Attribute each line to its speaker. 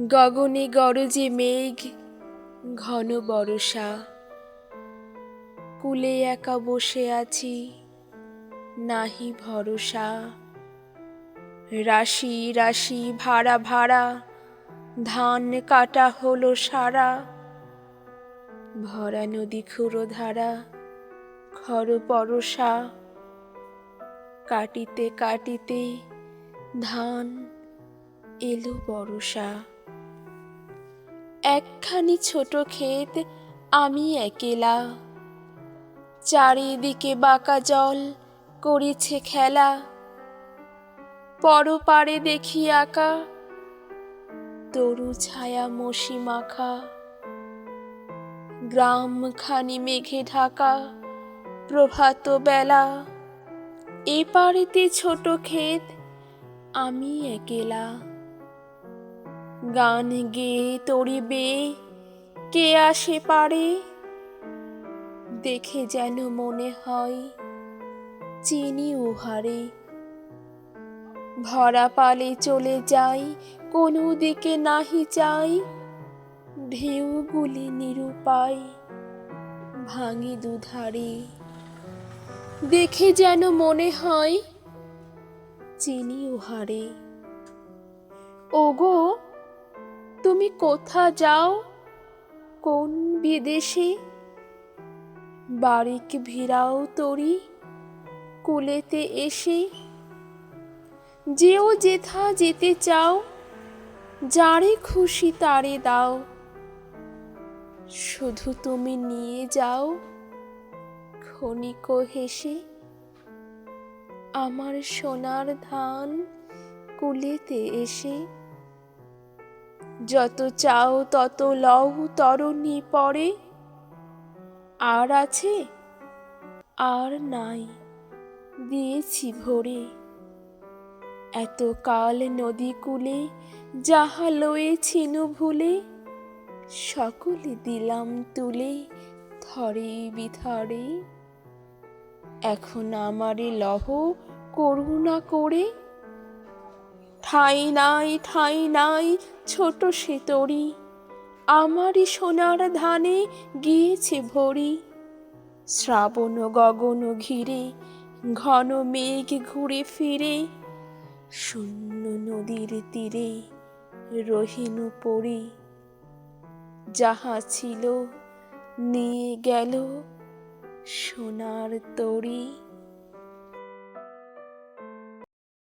Speaker 1: গগনে গরজে মেঘ, ঘন বরষা। কূলে একা বসে আছি, নাহি ভরসা। রাশি রাশি ভাড়া ভাড়া, ধান কাটা হলো সারা। ভরা নদী ক্ষুরধারা, খর পরশা। কাটিতে কাটিতে ধান এলো বরষা। একখানি ছোট ক্ষেত, আমি একেলা। চারিদিকে বাঁকা জল করিছে খেলা। পরপারে দেখি আঁকা, তরু ছায়া মসি মাখা। গ্রামখানি মেঘে ঢাকা, প্রভাত বেলা। এপারেতে ছোট ক্ষেত, আমি একেলা। গান গেয়ে তরি বেয়ে কে আসে পারে, দেখে যেন মনে হয় চিনি উহারে। ভরা পালে চলে যাই, কোনো দিকে নাহি চাই। ঢেউগুলি নিরুপায় ভাঙে দুধারে, দেখে যেন মনে হয় চিনি উহারে। ওগো, তুমি কোথা যাও, কোন বিদেশে? বারিক ভিড়াও তরি কূলেতে এসে। যেও যেথা যেতে চাও, যারে খুশি তারে দাও। শুধু তুমি নিয়ে যাও ক্ষণিক হেসে। আমার সোনার ধান কূলেতে এসে। যত চাও তত লও তরণী পরে। আর আছে, আর নাই, দিয়েছি ভরে। এতকাল নদী কূলে যাহা লয়েছিনু ভুলে, সকলে দিলাম তুলে থরে বিথরে। এখন আমারে লহ করুণা করে। ঠাঁই নাই, ঠাঁই নাই, ছোট সে তরি। আমারই সোনার ধানে গিয়েছে ভরি। শ্রাবণ গগন ঘিরে, ঘন মেঘ ঘুরে ফিরে। শূন্য নদীর তীরে রহিনু পড়ি। যাহা ছিল নিয়ে গেল সোনার তরি।